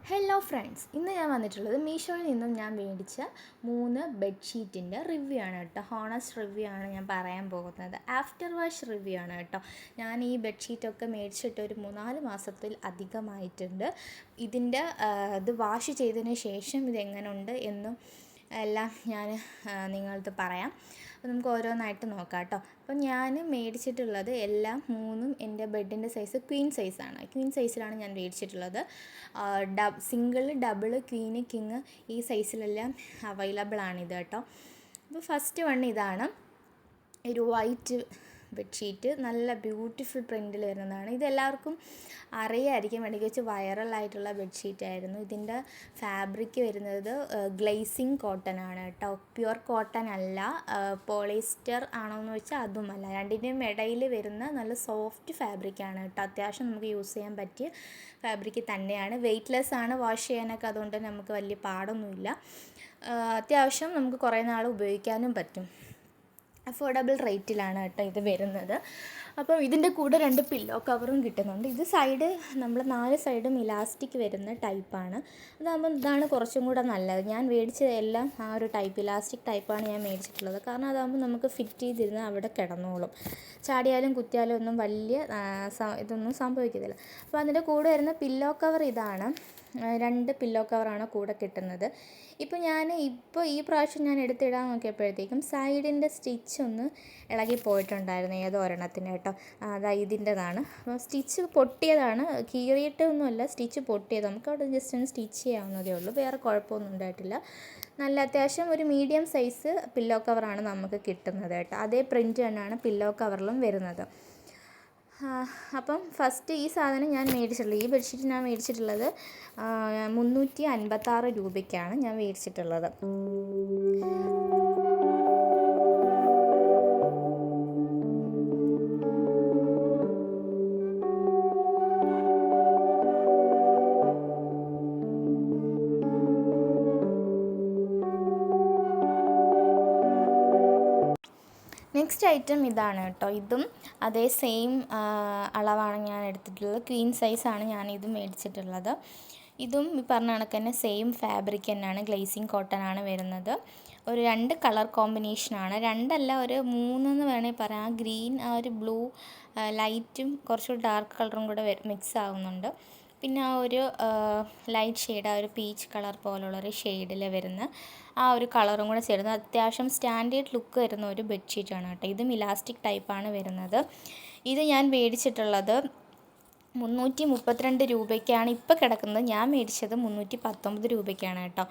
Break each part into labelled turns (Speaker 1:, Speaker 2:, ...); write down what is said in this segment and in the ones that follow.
Speaker 1: Hello friends, ഇന്ന് ഞാൻ വന്നിട്ടുള്ളത് മീഷോയിൽ നിന്നും ഞാൻ മേടിച്ച 3 ബെഡ്ഷീറ്റിൻ്റെ റിവ്യൂ ആണ് കേട്ടോ. ഹോണസ്റ്റ് റിവ്യൂ ആണ് ഞാൻ പറയാൻ പോകുന്നത്. ആഫ്റ്റർ വാഷ് റിവ്യൂ ആണ് കേട്ടോ. ഞാൻ ഈ ബെഡ്ഷീറ്റൊക്കെ മേടിച്ചിട്ട് ഒരു 3-4 മാസത്തിൽ അധികമായിട്ടുണ്ട്. ഇതിൻ്റെ ഇത് വാഷ് ചെയ്തതിന് ശേഷം ഇതെങ്ങനെയുണ്ട് എന്നും എല്ലാം ഞാൻ നിങ്ങളടുത്ത് പറയാം. അപ്പോൾ നമുക്ക് ഓരോന്നായിട്ട് നോക്കാം കേട്ടോ. അപ്പോൾ ഞാൻ മേടിച്ചിട്ടുള്ളത് എല്ലാം 3ഉം എൻ്റെ ബെഡിൻ്റെ സൈസ് ക്വീൻ സൈസാണ്. ക്വീൻ സൈസിലാണ് ഞാൻ മേടിച്ചിട്ടുള്ളത്. സിംഗിൾ, ഡബിൾ, ക്വീന്, കിങ് ഈ സൈസിലെല്ലാം അവൈലബിൾ ആണിത് കേട്ടോ. അപ്പോൾ ഫസ്റ്റ് വൺ ഇതാണ്, ഒരു വൈറ്റ് ബെഡ്ഷീറ്റ്, നല്ല ബ്യൂട്ടിഫുൾ പ്രിൻറ്റിൽ വരുന്നതാണ്. ഇതെല്ലാവർക്കും അറിയായിരിക്കും, ഇടയ്ക്ക് വെച്ച് വൈറലായിട്ടുള്ള ബെഡ്ഷീറ്റായിരുന്നു. ഇതിൻ്റെ ഫാബ്രിക് വരുന്നത് ഗ്ലേസിങ് കോട്ടൺ ആണ് കേട്ടോ. പ്യുവർ കോട്ടൺ അല്ല, പോളിസ്റ്റർ ആണോ എന്ന് വെച്ചാൽ അതുമല്ല. രണ്ടിൻ്റെയും ഇടയിൽ വരുന്ന നല്ല സോഫ്റ്റ് ഫാബ്രിക്കാണ് കേട്ടോ. അത്യാവശ്യം നമുക്ക് യൂസ് ചെയ്യാൻ പറ്റിയ ഫാബ്രിക് തന്നെയാണ്. വെയ്റ്റ്ലെസ് ആണ്, വാഷ് ചെയ്യാനൊക്കെ, അതുകൊണ്ട് നമുക്ക് വലിയ പാടൊന്നുമില്ല. അത്യാവശ്യം നമുക്ക് കുറേ നാൾ ഉപയോഗിക്കാനും പറ്റും. അഫോർഡബിൾ റേറ്റിലാണ് കേട്ടോ ഇത് വരുന്നത്. അപ്പം ഇതിൻ്റെ കൂടെ 2 പില്ലോ കവറും കിട്ടുന്നുണ്ട്. ഇത് സൈഡ് നമ്മൾ 4 സൈഡും ഇലാസ്റ്റിക് വരുന്ന ടൈപ്പാണ്. അതാകുമ്പോൾ ഇതാണ് കുറച്ചും കൂടെ നല്ലത്. ഞാൻ മേടിച്ചതെല്ലാം ആ ഒരു ടൈപ്പ്, ഇലാസ്റ്റിക് ടൈപ്പാണ് ഞാൻ മേടിച്ചിട്ടുള്ളത്. കാരണം അതാകുമ്പോൾ നമുക്ക് ഫിറ്റ് ചെയ്തിരുന്ന് അവിടെ കിടന്നോളും. ചാടിയാലും കുത്തിയാലും ഒന്നും വലിയ ഇതൊന്നും സംഭവിക്കത്തില്ല. അപ്പോൾ അതിൻ്റെ കൂടെ വരുന്ന പില്ലോ കവർ ഇതാണ്. 2 പില്ലോ കവറാണ് കൂടെ കിട്ടുന്നത്. ഇപ്പോൾ ഈ പ്രാവശ്യം ഞാൻ എടുത്തിടാൻ നോക്കിയപ്പോഴത്തേക്കും സൈഡിൻ്റെ സ്റ്റിച്ച് ഒന്ന് ഇളകി പോയിട്ടുണ്ടായിരുന്നു, ഏതോ ഒരെണ്ണത്തിന് കേട്ടോ. അതായത് ഇതിൻ്റെതാണ്. അപ്പോൾ സ്റ്റിച്ച് പൊട്ടിയതാണ്, കീറിയിട്ടൊന്നുമല്ല, സ്റ്റിച്ച് പൊട്ടിയത്. നമുക്ക് അവിടെ ജസ്റ്റ് ഒന്ന് സ്റ്റിച്ച് ചെയ്യാവുന്നതേ ഉള്ളൂ, വേറെ കുഴപ്പമൊന്നും ഉണ്ടായിട്ടില്ല. നല്ല അത്യാവശ്യം ഒരു മീഡിയം സൈസ് പില്ലോ കവറാണ് നമുക്ക് കിട്ടുന്നത് കേട്ടോ. അതേ പ്രിൻറ്റ് തന്നെയാണ് പില്ലോ കവറിലും വരുന്നത്. അപ്പം ഫസ്റ്റ് ഈ സാധനം ഞാൻ മേടിച്ചിട്ടുള്ളത്, ഈ ബെഡ്ഷീറ്റ് ഞാൻ മേടിച്ചിട്ടുള്ളത് 356 രൂപയ്ക്കാണ് ഞാൻ മേടിച്ചിട്ടുള്ളത്. നെക്സ്റ്റ് ഐറ്റം ഇതാണ് കേട്ടോ. ഇതും അതേ സെയിം അളവാണ് ഞാൻ എടുത്തിട്ടുള്ളത്. ക്വീൻ സൈസാണ് ഞാൻ ഇതും മേടിച്ചിട്ടുള്ളത്. ഇതും ഈ പറഞ്ഞ കണക്ക് തന്നെ സെയിം ഫാബ്രിക് തന്നെയാണ്, ഗ്ലേസിങ് കോട്ടൺ ആണ് വരുന്നത്. ഒരു 2 കളർ കോമ്പിനേഷനാണ്, 2 അല്ല ഒരു 3 എന്ന് വേണമെങ്കിൽ പറയാം. ആ ഗ്രീൻ, ആ ഒരു ബ്ലൂ ലൈറ്റും കുറച്ചുകൂടി ഡാർക്ക് കളറും കൂടെ മിക്സ് ആവുന്നുണ്ട്. പിന്നെ ആ ഒരു ലൈറ്റ് ഷെയ്ഡ്, ആ ഒരു പീച്ച് കളർ പോലുള്ളൊരു ഷെയ്ഡിൽ വരുന്ന ആ ഒരു കളറും കൂടെ ചേർന്ന് അത്യാവശ്യം സ്റ്റാൻഡേർഡ് ലുക്ക് വരുന്ന ഒരു ബെഡ്ഷീറ്റാണ് കേട്ടോ. ഇതും ഇലാസ്റ്റിക് ടൈപ്പാണ് വരുന്നത്. ഇത് ഞാൻ മേടിച്ചിട്ടുള്ളത് 332 രൂപയ്ക്കാണ് ഇപ്പോൾ കിടക്കുന്നത്. ഞാൻ മേടിച്ചത് 319 രൂപയ്ക്കാണ് കേട്ടോ.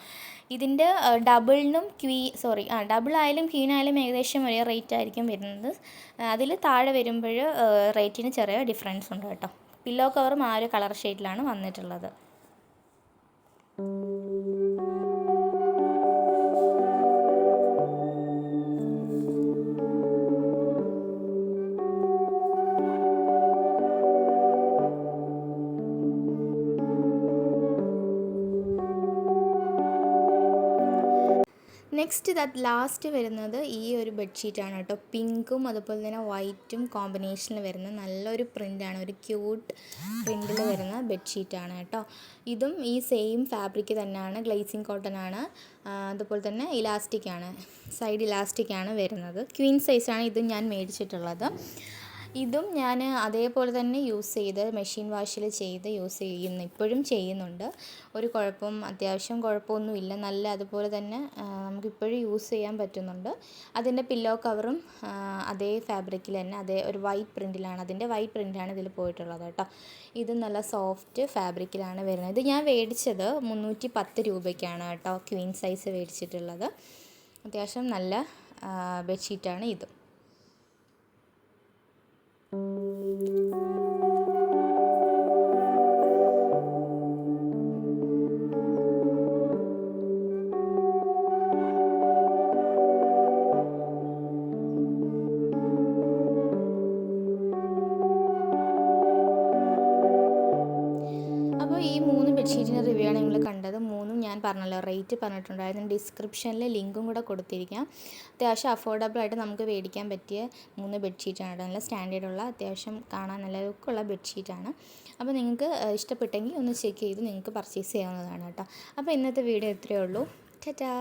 Speaker 1: ഇതിൻ്റെ ഡബിൾ ആയാലും ക്വീൻ ആയാലും ഏകദേശം ഒരേ റേറ്റ് ആയിരിക്കും വരുന്നത്. അതിൽ താഴെ വരുമ്പോൾ റേറ്റിന് ചെറിയ ഡിഫറൻസ് ഉണ്ട് കേട്ടോ. പില്ലോ കവറും ആ ഒരു കളർ ഷെയ്ഡിലാണ് വന്നിട്ടുള്ളത്. നെക്സ്റ്റ് ലാസ്റ്റ് വരുന്നത് ഈ ഒരു ബെഡ്ഷീറ്റാണ് കേട്ടോ. പിങ്കും അതുപോലെ തന്നെ വൈറ്റും കോമ്പിനേഷനിൽ വരുന്ന നല്ലൊരു പ്രിൻ്റാണ്, ഒരു ക്യൂട്ട് പ്രിൻറ്റിൽ വരുന്ന ബെഡ്ഷീറ്റാണ് കേട്ടോ. ഇതും ഈ സെയിം ഫാബ്രിക് തന്നെയാണ്, ഗ്ലേസിങ് കോട്ടൺ ആണ്. അതുപോലെ തന്നെ ഇലാസ്റ്റിക് ആണ്, സൈഡ് ഇലാസ്റ്റിക് ആണ് വരുന്നത്. ക്വീൻ സൈസാണ് ഇതും ഞാൻ മേടിച്ചിട്ടുള്ളത്. ഇതും ഞാൻ അതേപോലെ തന്നെ മെഷീൻ വാഷിൽ ചെയ്ത് യൂസ് ഇപ്പോഴും ചെയ്യുന്നുണ്ട്. ഒരു അത്യാവശ്യം കുഴപ്പമൊന്നുമില്ല. നല്ല അതുപോലെ തന്നെ നമുക്കിപ്പോഴും യൂസ് ചെയ്യാൻ പറ്റുന്നുണ്ട്. അതിൻ്റെ പില്ലോ കവറും അതേ ഫാബ്രിക്കിൽ തന്നെ, അതേ ഒരു വൈറ്റ് പ്രിൻറ്റിലാണ്, അതിൻ്റെ വൈറ്റ് പ്രിൻ്റാണ് ഇതിൽ പോയിട്ടുള്ളത് കേട്ടോ. ഇത് നല്ല സോഫ്റ്റ് ഫാബ്രിക്കിലാണ് വരുന്നത്. ഇത് ഞാൻ മേടിച്ചത് 310 രൂപയ്ക്കാണ് കേട്ടോ, ക്വീൻ സൈസ് മേടിച്ചിട്ടുള്ളത്. അത്യാവശ്യം നല്ല ബെഡ്ഷീറ്റാണ് ഇത്. അപ്പോൾ ഈ 3 ബെഡ്ഷീറ്റിൻ്റെ റിവ്യൂ ആണ് നിങ്ങൾ കണ്ടത്. 3ഉം ഞാൻ പറഞ്ഞല്ലോ, റേറ്റ് പറഞ്ഞിട്ടുണ്ടായിരുന്നു. ഡിസ്ക്രിപ്ഷനിൽ ലിങ്കും കൂടെ കൊടുത്തിരിക്കാം. അത്യാവശ്യം അഫോർഡബിളായിട്ട് നമുക്ക് മേടിക്കാൻ പറ്റിയ 3 ബെഡ്ഷീറ്റാണ്. നല്ല സ്റ്റാൻഡേർഡുള്ള, അത്യാവശ്യം കാണാൻ നല്ല ലുക്കുള്ള ബെഡ്ഷീറ്റാണ്. അപ്പോൾ നിങ്ങൾക്ക് ഇഷ്ടപ്പെട്ടെങ്കിൽ ഒന്ന് ചെക്ക് ചെയ്ത് നിങ്ങൾക്ക് പർച്ചേസ് ചെയ്യാവുന്നതാണ് കേട്ടോ. അപ്പോൾ ഇന്നത്തെ വീഡിയോ ഇത്രയേ ഉള്ളൂ. ടാറ്റാ.